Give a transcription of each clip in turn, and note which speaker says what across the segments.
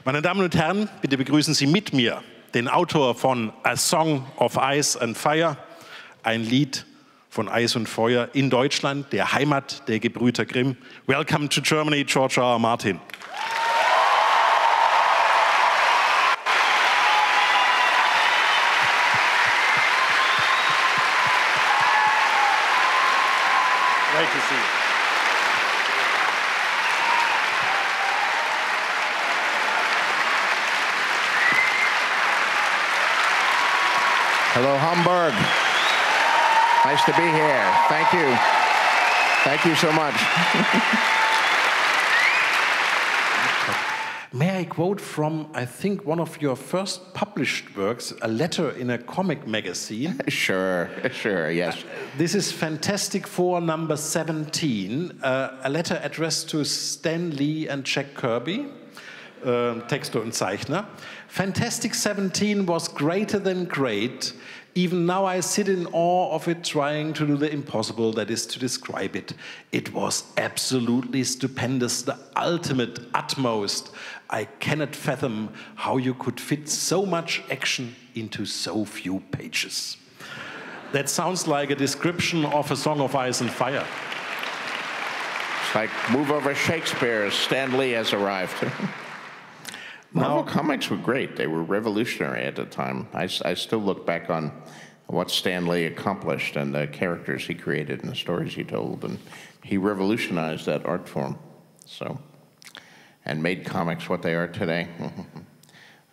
Speaker 1: Meine Damen und Herren, bitte begrüßen Sie mit mir den Autor von A Song of Ice and Fire, ein Lied von Eis und Feuer in Deutschland, der Heimat der Gebrüder Grimm. Welcome to Germany, George R. R. Martin. Great to see you.
Speaker 2: Hello, Hamburg. Nice to be here. Thank you. Thank you so much.
Speaker 1: May I quote from, I think, one of your first published works, a letter in a comic magazine?
Speaker 2: Sure, yes.
Speaker 1: This is Fantastic Four number 17, a letter addressed to Stan Lee and Jack Kirby, Texter und Zeichner. Fantastic 17 was greater than great. Even now I sit in awe of it, trying to do the impossible, that is to describe it. It was absolutely stupendous, the ultimate, utmost. I cannot fathom how you could fit so much action into so few pages. That sounds like a description of A Song of Ice and Fire.
Speaker 2: It's like move over Shakespeare, Stan Lee has arrived. Marvel Comics were great. They were revolutionary at the time. I still look back on what Stan Lee accomplished and the characters he created and the stories he told, and he revolutionized that art form, and made comics what they are today.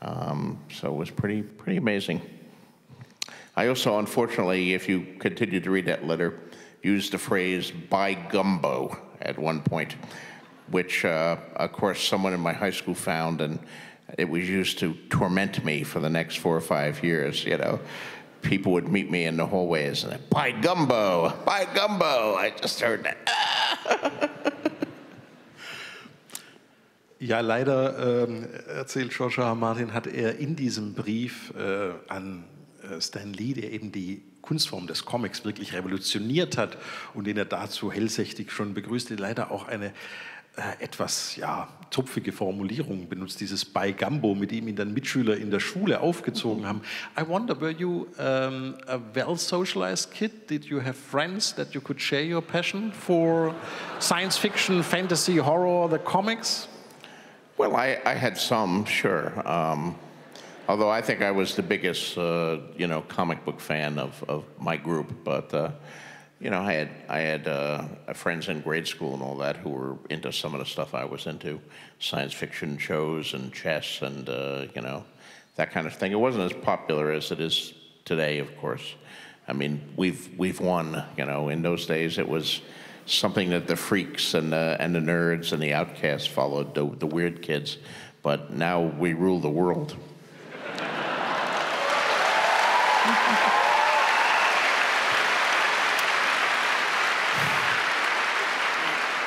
Speaker 2: So it was pretty amazing. I also, unfortunately, if you continue to read that letter, used the phrase "by gumbo" at one point, which, of course, someone in my high school found, and it was used to torment me for the next 4 or 5 years, you know. People would meet me in the hallways and, "By gumbo, by gumbo." I just heard that.
Speaker 1: Ja, leider, erzählt George R. R. Martin, hat er in diesem Brief an Stan Lee, der eben die Kunstform des Comics wirklich revolutioniert hat und den er dazu hellsichtig schon begrüßte, leider auch eine etwas zupfige Formulierung benutzt, dieses bei Gumbo, mit dem ihn dann Mitschüler in der Schule aufgezogen haben. I wonder, were you a well-socialized kid? Did you have friends that you could share your passion for science fiction, fantasy, horror, the comics?
Speaker 2: Well, I had some, sure. Although I think I was the biggest, comic book fan of my group, but I had friends in grade school and all that who were into some of the stuff I was into, science fiction shows and chess and that kind of thing. It wasn't as popular as it is today, of course. I mean, we've won. In those days it was something that the freaks and the nerds and the outcasts followed, the weird kids. But now we rule the world.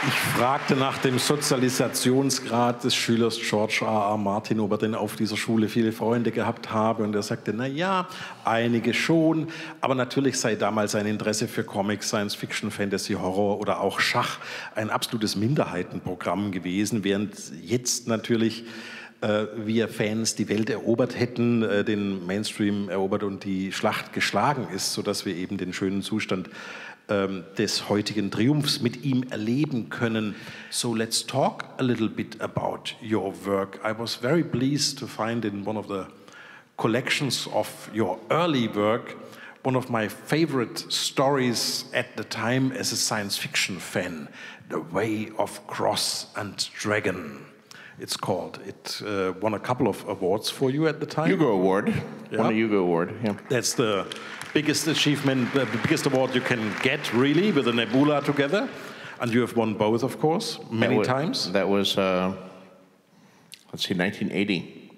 Speaker 1: Ich fragte nach dem Sozialisationsgrad des Schülers George R. R. Martin, ob er denn auf dieser Schule viele Freunde gehabt habe. Und er sagte, na ja, einige schon. Aber natürlich sei damals sein Interesse für Comics, Science Fiction, Fantasy, Horror oder auch Schach ein absolutes Minderheitenprogramm gewesen, während jetzt natürlich wir Fans die Welt erobert hätten, den Mainstream erobert und die Schlacht geschlagen ist, sodass wir eben den schönen Zustand des heutigen Triumphs mit ihm erleben können. So let's talk a little bit about your work. I was very pleased to find in one of the collections of your early work one of my favorite stories at the time as a science fiction fan, The Way of Cross and Dragon. It's called. It won a couple of awards for you at the time.
Speaker 2: Hugo Award. Yeah. Won a Hugo Award. Yeah.
Speaker 1: That's the biggest achievement, the biggest award you can get, really, with the Nebula together. And you have won both, of course, many times.
Speaker 2: That was, 1980.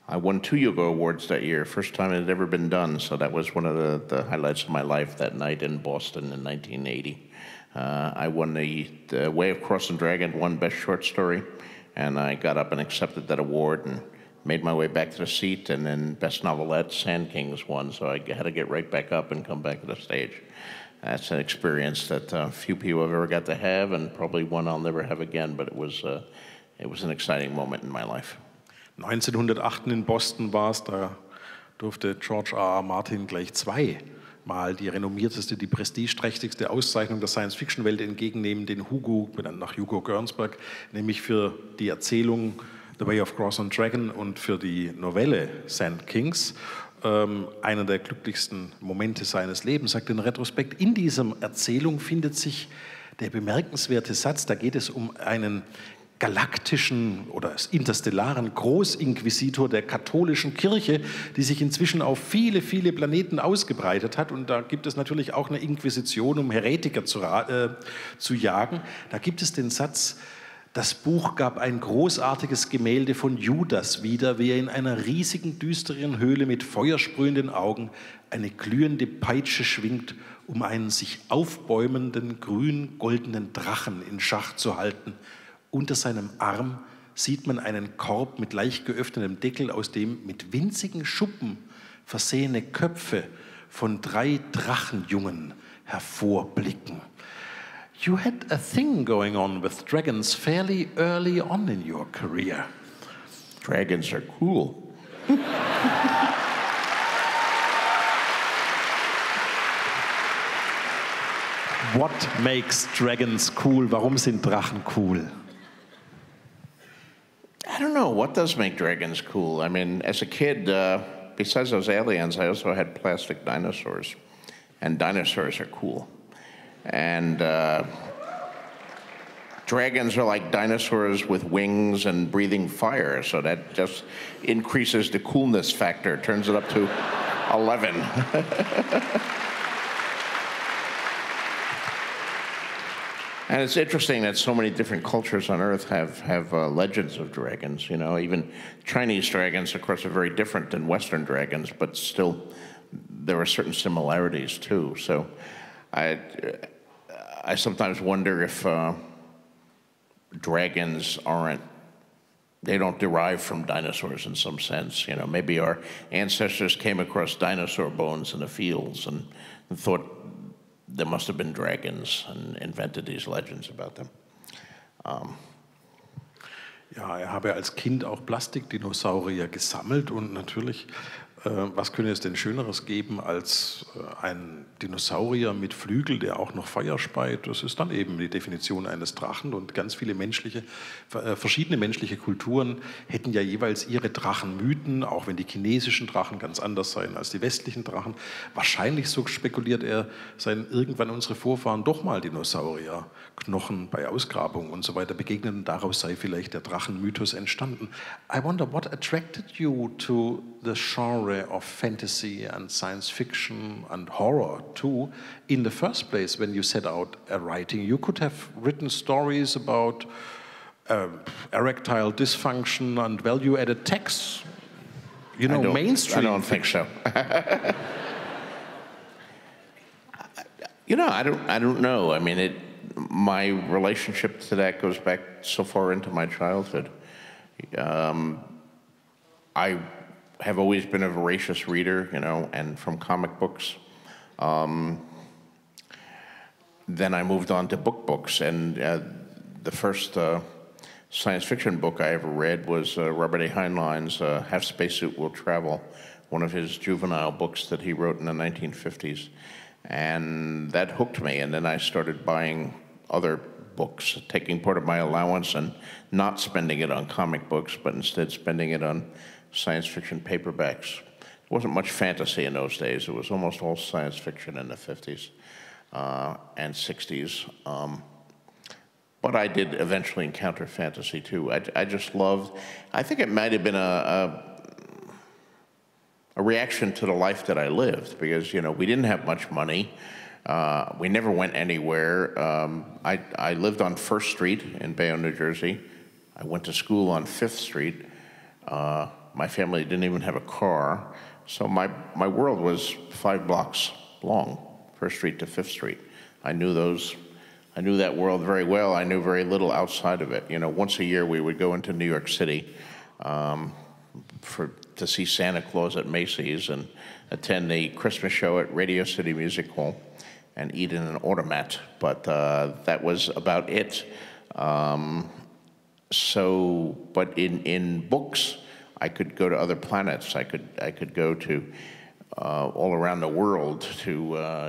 Speaker 2: I won 2 Hugo Awards that year, first time it had ever been done. So that was one of the highlights of my life that night in Boston in 1980. I won the Way of Cross and Dragon, won Best Short Story. And I got up and accepted that award and made my way back to the seat, and then Best Novelette, Sand Kings won, so I had to get right back up and come back to the stage. That's an experience that few people have ever got to have, and probably one I'll never have again, but it was an exciting moment in my life.
Speaker 1: 1908 in Boston war es, da durfte George R.R. Martin gleich zweimal die renommierteste, die prestigeträchtigste Auszeichnung der Science-Fiction-Welt entgegennehmen, den Hugo, benannt nach Hugo Gernsback, nämlich für die Erzählung The Way of Cross and Dragon und für die Novelle Sand Kings. Einer der glücklichsten Momente seines Lebens, sagt in Retrospekt. In dieser Erzählung findet sich der bemerkenswerte Satz, da geht es um einen galaktischen oder interstellaren Großinquisitor der katholischen Kirche, die sich inzwischen auf viele, viele Planeten ausgebreitet hat. Und da gibt es natürlich auch eine Inquisition, um Heretiker zu jagen. Da gibt es den Satz: Das Buch gab ein großartiges Gemälde von Judas wieder, wie er in einer riesigen, düsteren Höhle mit feuersprühenden Augen eine glühende Peitsche schwingt, um einen sich aufbäumenden, grün-goldenen Drachen in Schach zu halten. Unter seinem Arm sieht man einen Korb mit leicht geöffnetem Deckel, aus dem mit winzigen Schuppen versehene Köpfe von 3 Drachenjungen hervorblicken. You had a thing going on with dragons fairly early on in your career.
Speaker 2: Dragons are cool.
Speaker 1: What makes dragons cool? Warum sind Drachen cool?
Speaker 2: I don't know. What does make dragons cool? I mean, as a kid, besides those aliens, I also had plastic dinosaurs. And dinosaurs are cool. And dragons are like dinosaurs with wings and breathing fire, so that just increases the coolness factor, turns it up to 11. And it's interesting that so many different cultures on Earth have legends of dragons. You know, even Chinese dragons, of course, are very different than Western dragons, but still there are certain similarities too. So I sometimes wonder if dragons they don't derive from dinosaurs in some sense. You know, maybe our ancestors came across dinosaur bones in the fields and thought there must have been dragons and invented these legends about them.
Speaker 1: Ja, er habe als Kind auch Plastikdinosaurier gesammelt und natürlich, was könnte es denn Schöneres geben als ein Dinosaurier mit Flügel, der auch noch Feuer speit? Das ist dann eben die Definition eines Drachen und ganz viele verschiedene menschliche Kulturen hätten ja jeweils ihre Drachenmythen, auch wenn die chinesischen Drachen ganz anders seien als die westlichen Drachen. Wahrscheinlich, so spekuliert er, seien irgendwann unsere Vorfahren doch mal Dinosaurierknochen bei Ausgrabungen und so weiter begegnet und daraus sei vielleicht der Drachenmythos entstanden. I wonder what attracted you to the genre of fantasy and science fiction and horror too in the first place when you set out writing. You could have written stories about erectile dysfunction and value-added texts, you know, mainstream.
Speaker 2: I don't think so. You know, I don't know. I mean, my relationship to that goes back so far into my childhood. I have always been a voracious reader, you know, and from comic books. Then I moved on to books, and the first science fiction book I ever read was Robert A. Heinlein's Half Spacesuit Will Travel, one of his juvenile books that he wrote in the 1950s. And that hooked me, and then I started buying other books, taking part of my allowance and not spending it on comic books, but instead spending it on science fiction paperbacks. There wasn't much fantasy in those days. It was almost all science fiction in the 50s and 60s. But I did eventually encounter fantasy too. I just loved, I think it might have been a reaction to the life that I lived, because, you know, we didn't have much money. We never went anywhere. I lived on First Street in Bayonne, New Jersey. I went to school on Fifth Street. My family didn't even have a car. So my world was 5 blocks long, First Street to Fifth Street. I knew that world very well. I knew very little outside of it. You know, once a year we would go into New York City to see Santa Claus at Macy's and attend the Christmas show at Radio City Music Hall and eat in an automat. But that was about it. But in books, I could go to other planets. I could go to all around the world, to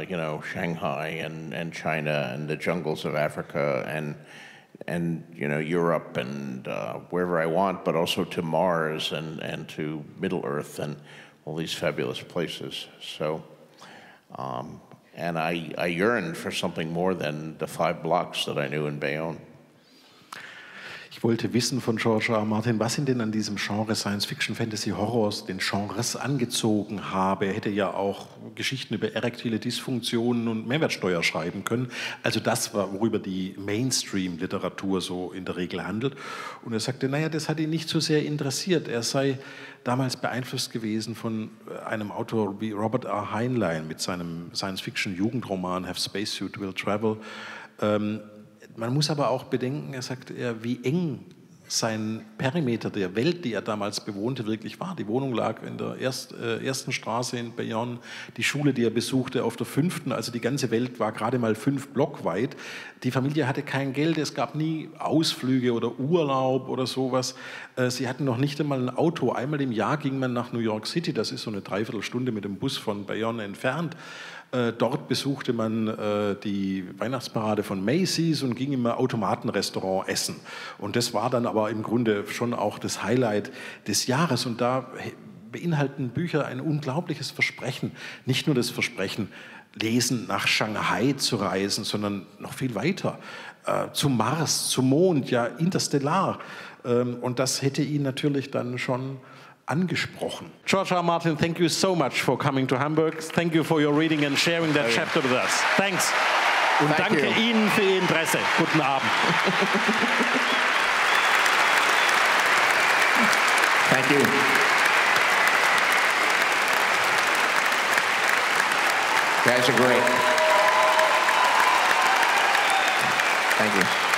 Speaker 2: you know, Shanghai and China and the jungles of Africa and you know, Europe and wherever I want, but also to Mars and to Middle Earth and all these fabulous places. So, and I yearned for something more than the 5 blocks that I knew in Bayonne.
Speaker 1: Ich wollte wissen von George R. R. Martin, was ihn denn an diesem Genre Science Fiction, Fantasy, Horrors, den Genres angezogen habe. Er hätte ja auch Geschichten über erektile Dysfunktionen und Mehrwertsteuer schreiben können. Also das war, worüber die Mainstream-Literatur so in der Regel handelt. Und er sagte, naja, das hat ihn nicht so sehr interessiert. Er sei damals beeinflusst gewesen von einem Autor wie Robert R. Heinlein mit seinem Science-Fiction-Jugendroman Have Spacesuit Will Travel. Man muss aber auch bedenken, er sagt, wie eng sein Perimeter der Welt, die er damals bewohnte, wirklich war. Die Wohnung lag in der ersten Straße in Bayonne, die Schule, die er besuchte, auf der 5., also die ganze Welt war gerade mal 5 Block weit. Die Familie hatte kein Geld, es gab nie Ausflüge oder Urlaub oder sowas. Sie hatten noch nicht einmal ein Auto. Einmal im Jahr ging man nach New York City, das ist so eine Dreiviertelstunde mit dem Bus von Bayonne entfernt. Dort besuchte man die Weihnachtsparade von Macy's und ging im Automatenrestaurant essen. Und das war dann aber im Grunde schon auch das Highlight des Jahres. Und da beinhalten Bücher ein unglaubliches Versprechen. Nicht nur das Versprechen, lesen, nach Shanghai zu reisen, sondern noch viel weiter. Zum Mars, zum Mond, ja interstellar. Und das hätte ihn natürlich dann schon angesprochen. George R. R. Martin, thank you so much for coming to Hamburg. Thank you for your reading and sharing that chapter with us. Thanks. Und danke Ihnen für Ihr Interesse. Guten Abend.
Speaker 2: Thank you. You guys are great. Thank you.